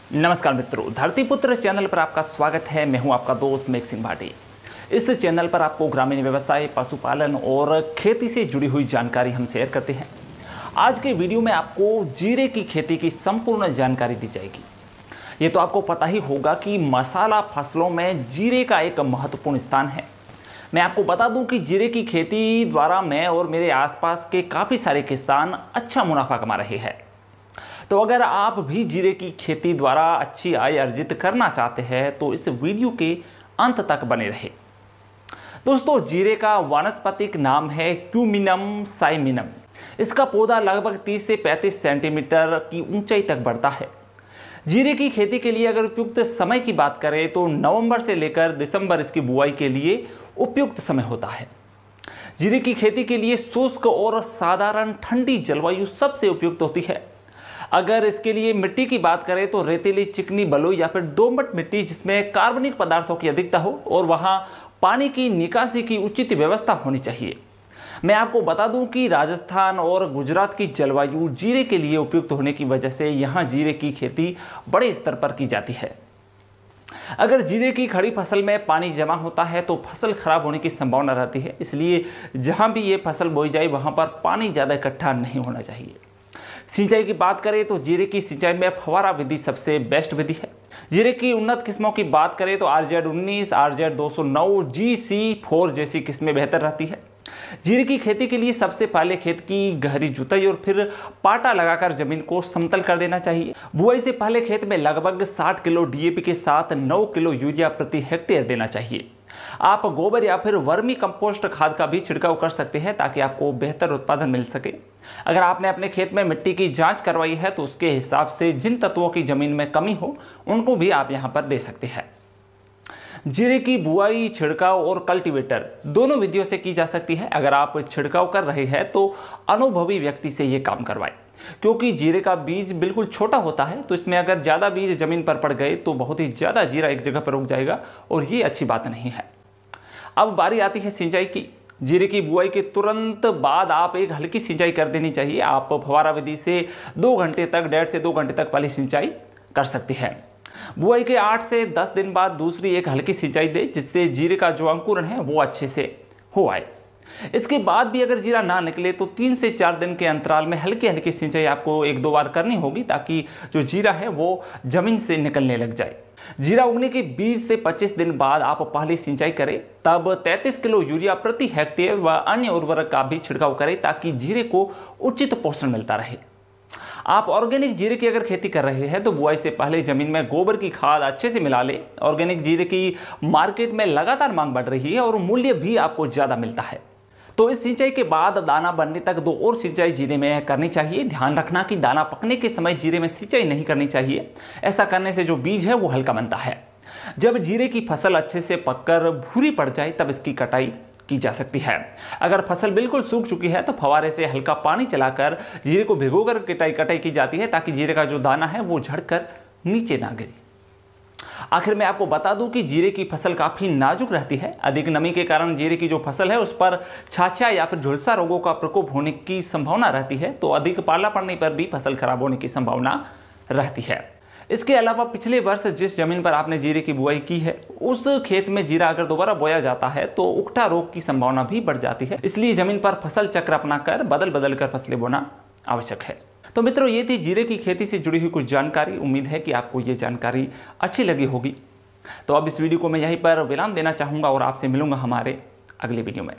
नमस्कार मित्रों, धरतीपुत्र चैनल पर आपका स्वागत है। मैं हूं आपका दोस्त मेघ सिंह भाटी। इस चैनल पर आपको ग्रामीण व्यवसाय, पशुपालन और खेती से जुड़ी हुई जानकारी हम शेयर करते हैं। आज के वीडियो में आपको जीरे की खेती की संपूर्ण जानकारी दी जाएगी। ये तो आपको पता ही होगा कि मसाला फसलों में जीरे का एक महत्वपूर्ण स्थान है। मैं आपको बता दूं कि जीरे की खेती द्वारा मैं और मेरे आसपास के काफ़ी सारे किसान अच्छा मुनाफा कमा रहे हैं। तो अगर आप भी जीरे की खेती द्वारा अच्छी आय अर्जित करना चाहते हैं तो इस वीडियो के अंत तक बने रहे। दोस्तों, जीरे का वानस्पतिक नाम है क्यूमिनम साइमिनम। इसका पौधा लगभग 30 से 35 सेंटीमीटर की ऊंचाई तक बढ़ता है। जीरे की खेती के लिए अगर उपयुक्त समय की बात करें तो नवंबर से लेकर दिसंबर इसकी बुआई के लिए उपयुक्त समय होता है। जीरे की खेती के लिए शुष्क और साधारण ठंडी जलवायु सबसे उपयुक्त होती है। अगर इसके लिए मिट्टी की बात करें तो रेतीली, चिकनी, बलुई या फिर दोमट मिट्टी जिसमें कार्बनिक पदार्थों की अधिकता हो और वहां पानी की निकासी की उचित व्यवस्था होनी चाहिए। मैं आपको बता दूं कि राजस्थान और गुजरात की जलवायु जीरे के लिए उपयुक्त होने की वजह से यहां जीरे की खेती बड़े स्तर पर की जाती है। अगर जीरे की खड़ी फसल में पानी जमा होता है तो फसल खराब होने की संभावना रहती है, इसलिए जहां भी ये फसल बोई जाए वहां पर पानी ज़्यादा इकट्ठा नहीं होना चाहिए। सिंचाई की बात करें तो जीरे की सिंचाई में फव्वारा विधि सबसे बेस्ट विधि है। जीरे की उन्नत किस्मों की बात करें तो RZ19, RZ209, GC4 जैसी किस्में बेहतर रहती है। जीरे की खेती के लिए सबसे पहले खेत की गहरी जुताई और फिर पाटा लगाकर जमीन को समतल कर देना चाहिए। बुआई से पहले खेत में लगभग 60 किलो DAP के साथ 9 किलो यूरिया प्रति हेक्टेयर देना चाहिए। आप गोबर या फिर वर्मी कंपोस्ट खाद का भी छिड़काव कर सकते हैं ताकि आपको बेहतर उत्पादन मिल सके। अगर आपने अपने खेत में मिट्टी की जांच करवाई है तो उसके हिसाब से जिन तत्वों की जमीन में कमी हो उनको भी आप यहां पर दे सकते हैं। जीरे की बुआई, छिड़काव और कल्टीवेटर दोनों विधियों से की जा सकती है। अगर आप छिड़काव कर रहे हैं तो अनुभवी व्यक्ति से ये काम करवाएं, क्योंकि जीरे का बीज बिल्कुल छोटा होता है, तो इसमें अगर ज़्यादा बीज जमीन पर पड़ गए तो बहुत ही ज़्यादा जीरा एक जगह पर रुक जाएगा और ये अच्छी बात नहीं है। अब बारी आती है सिंचाई की। जीरे की बुआई के तुरंत बाद आप एक हल्की सिंचाई कर देनी चाहिए। आप फव्वारा विधि से 2 घंटे तक, 1.5 से 2 घंटे तक पहले सिंचाई कर सकते हैं। बुआई के 8 से 10 दिन बाद दूसरी एक हल्की सिंचाई दे, जिससे जीरे का जो अंकुरण है वो अच्छे से हो आए। इसके बाद भी अगर जीरा ना निकले तो 3 से 4 दिन के अंतराल में हल्की हल्की सिंचाई आपको 1-2 बार करनी होगी, ताकि जो जीरा है वो जमीन से निकलने लग जाए। जीरा उगने के 20 से 25 दिन बाद आप पहली सिंचाई करें, तब 33 किलो यूरिया प्रति हेक्टेयर व अन्य उर्वरक का भी छिड़काव करें ताकि जीरे को उचित पोषण मिलता रहे। आप ऑर्गेनिक जीरे की अगर खेती कर रहे हैं तो बुआई से पहले जमीन में गोबर की खाद अच्छे से मिला लें। ऑर्गेनिक जीरे की मार्केट में लगातार मांग बढ़ रही है और मूल्य भी आपको ज़्यादा मिलता है। तो इस सिंचाई के बाद दाना बनने तक 2 और सिंचाई जीरे में करनी चाहिए। ध्यान रखना कि दाना पकने के समय जीरे में सिंचाई नहीं करनी चाहिए। ऐसा करने से जो बीज है वो हल्का बनता है। जब जीरे की फसल अच्छे से पककर भूरी पड़ जाए तब इसकी कटाई की जा सकती है। अगर फसल बिल्कुल सूख चुकी है तो फव्वारे से हल्का पानी चलाकर जीरे को भिगोकर कटाई की जाती है, ताकि जीरे का जो दाना है वो झड़कर नीचे ना गिरे। आखिर में आपको बता दूं कि जीरे की फसल काफ़ी नाजुक रहती है। अधिक नमी के कारण जीरे की जो फसल है उस पर छाछा या फिर झुलसा रोगों का प्रकोप होने की संभावना रहती है, तो अधिक पाला पड़ने पर भी फसल खराब होने की संभावना रहती है। इसके अलावा पिछले वर्ष जिस जमीन पर आपने जीरे की बुआई की है उस खेत में जीरा अगर दोबारा बोया जाता है तो उकठा रोग की संभावना भी बढ़ जाती है। इसलिए जमीन पर फसल चक्र अपनाकर बदल कर फसलें बोना आवश्यक है। तो मित्रों, ये थी जीरे की खेती से जुड़ी हुई कुछ जानकारी। उम्मीद है कि आपको ये जानकारी अच्छी लगी होगी। तो अब इस वीडियो को मैं यहीं पर विराम देना चाहूँगा और आपसे मिलूंगा हमारे अगले वीडियो में।